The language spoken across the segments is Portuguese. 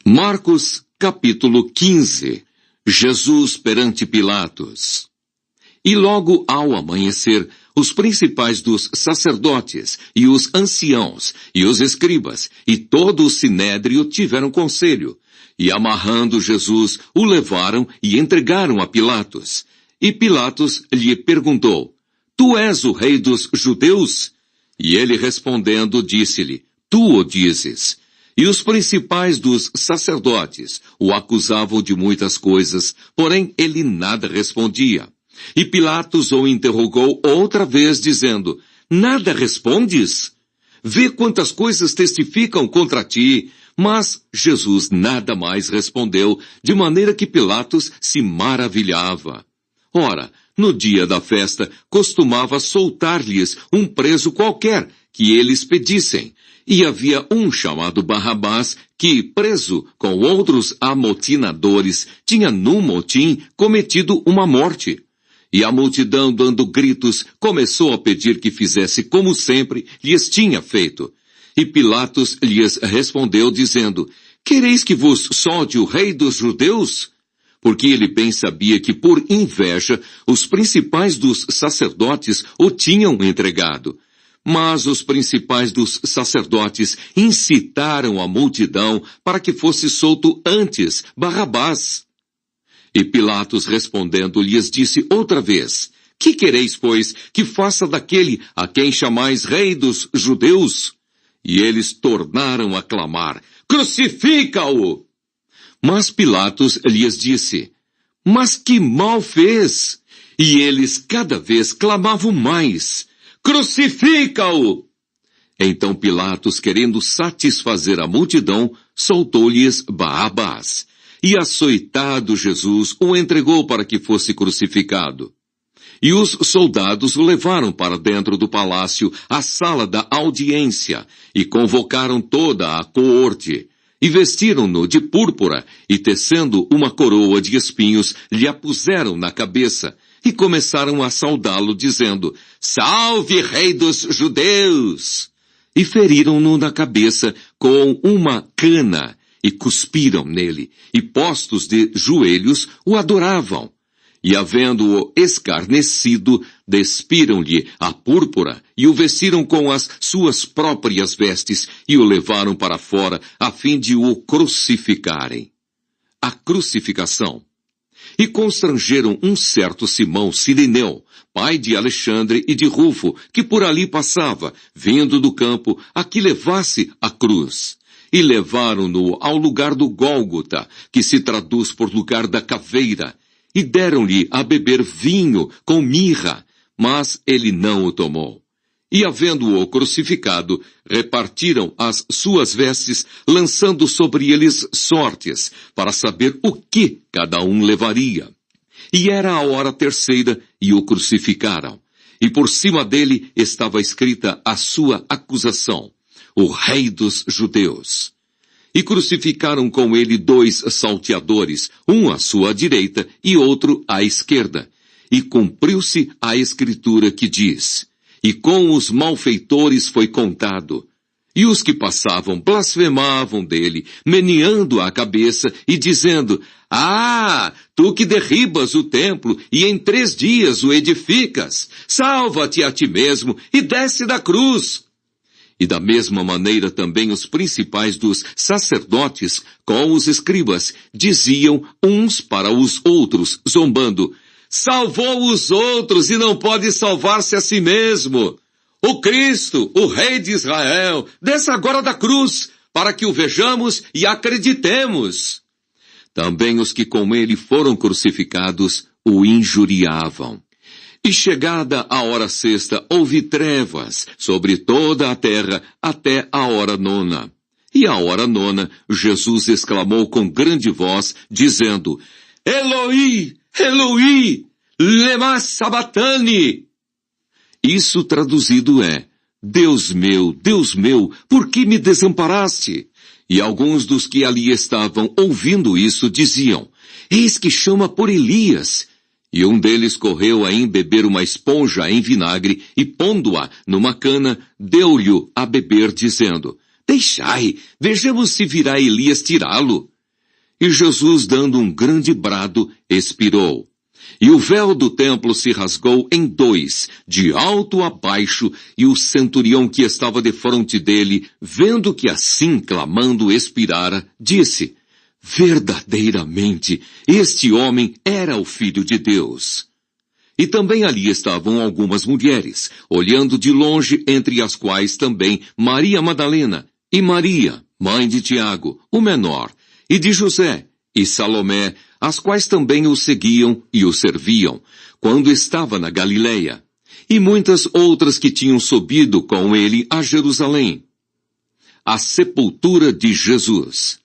Marcos, capítulo 15. Jesus perante Pilatos. E logo ao amanhecer, os principais dos sacerdotes, e os anciãos, e os escribas, e todo o sinédrio tiveram conselho, e amarrando Jesus, o levaram e entregaram a Pilatos. E Pilatos lhe perguntou: Tu és o rei dos judeus? E ele respondendo disse-lhe: Tu o dizes. E os principais dos sacerdotes o acusavam de muitas coisas, porém ele nada respondia. E Pilatos o interrogou outra vez, dizendo: Nada respondes? Vê quantas coisas testificam contra ti. Mas Jesus nada mais respondeu, de maneira que Pilatos se maravilhava. Ora, no dia da festa, costumava soltar-lhes um preso qualquer que eles pedissem. E havia um chamado Barrabás, que, preso com outros amotinadores, tinha num motim cometido uma morte. E a multidão, dando gritos, começou a pedir que fizesse como sempre lhes tinha feito. E Pilatos lhes respondeu, dizendo: Quereis que vos solte o rei dos judeus? Porque ele bem sabia que, por inveja, os principais dos sacerdotes o tinham entregado. Mas os principais dos sacerdotes incitaram a multidão para que fosse solto antes Barrabás. E Pilatos respondendo lhes disse outra vez: Que quereis, pois, que faça daquele a quem chamais rei dos judeus? E eles tornaram a clamar: Crucifica-o! Mas Pilatos lhes disse: Mas que mal fez? E eles cada vez clamavam mais: Crucifica-o! Então Pilatos, querendo satisfazer a multidão, soltou-lhes Barrabás. E açoitado Jesus o entregou para que fosse crucificado. E os soldados o levaram para dentro do palácio, à sala da audiência, e convocaram toda a coorte. E vestiram-no de púrpura, e tecendo uma coroa de espinhos, lhe a puseram na cabeça, e começaram a saudá-lo, dizendo: Salve, rei dos judeus! E feriram-no na cabeça com uma cana, e cuspiram nele, e postos de joelhos o adoravam. E havendo-o escarnecido, despiram-lhe a púrpura, e o vestiram com as suas próprias vestes, e o levaram para fora, a fim de o crucificarem. A crucificação. E constrangeram um certo Simão Cirineu, pai de Alexandre e de Rufo, que por ali passava, vindo do campo, a que levasse a cruz. E levaram-no ao lugar do Gólgota, que se traduz por lugar da caveira, e deram-lhe a beber vinho com mirra, mas ele não o tomou. E havendo-o crucificado, repartiram as suas vestes, lançando sobre eles sortes, para saber o que cada um levaria. E era a hora terceira, e o crucificaram. E por cima dele estava escrita a sua acusação: o rei dos judeus. E crucificaram com ele 2 salteadores, um à sua direita e outro à esquerda. E cumpriu-se a escritura que diz: E com os malfeitores foi contado. E os que passavam blasfemavam dele, meneando a cabeça e dizendo: Ah, tu que derribas o templo e em 3 dias o edificas, salva-te a ti mesmo e desce da cruz. E da mesma maneira também os principais dos sacerdotes, com os escribas, diziam uns para os outros, zombando: Salvou os outros e não pode salvar-se a si mesmo. O Cristo, o Rei de Israel, desça agora da cruz, para que o vejamos e acreditemos. Também os que com ele foram crucificados o injuriavam. E chegada a hora sexta, houve trevas sobre toda a terra até a hora 9. E à hora 9, Jesus exclamou com grande voz, dizendo: Eloi, Eloi, lema sabachthani. Isso traduzido é: Deus meu, por que me desamparaste? E alguns dos que ali estavam ouvindo isso diziam: Eis que chama por Elias. E um deles correu a embeber uma esponja em vinagre e, pondo-a numa cana, deu-lhe a beber, dizendo: Deixai, vejamos se virá Elias tirá-lo. E Jesus, dando um grande brado, expirou. E o véu do templo se rasgou em dois, de alto a baixo, e o centurião que estava defronte dele, vendo que assim clamando expirara, disse: verdadeiramente, este homem era o Filho de Deus. E também ali estavam algumas mulheres, olhando de longe, entre as quais também Maria Madalena, e Maria, mãe de Tiago, o menor, e de José, e Salomé, as quais também o seguiam e o serviam, quando estava na Galileia, e muitas outras que tinham subido com ele a Jerusalém. A sepultura de Jesus.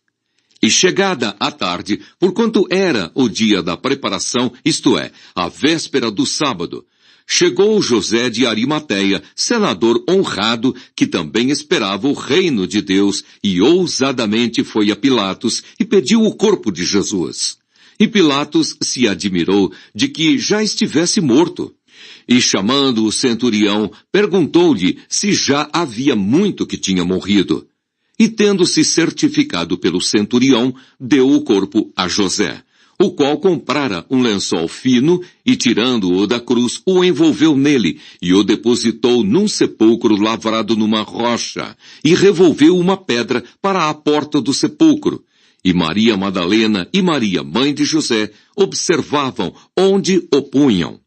E chegada a tarde, porquanto era o dia da preparação, isto é, a véspera do sábado, chegou José de Arimateia, senador honrado, que também esperava o reino de Deus, e ousadamente foi a Pilatos e pediu o corpo de Jesus. E Pilatos se admirou de que já estivesse morto. E chamando o centurião, perguntou-lhe se já havia muito que tinha morrido. E tendo-se certificado pelo centurião, deu o corpo a José, o qual comprara um lençol fino e, tirando-o da cruz, o envolveu nele e o depositou num sepulcro lavrado numa rocha e revolveu uma pedra para a porta do sepulcro. E Maria Madalena e Maria, mãe de José, observavam onde o punham.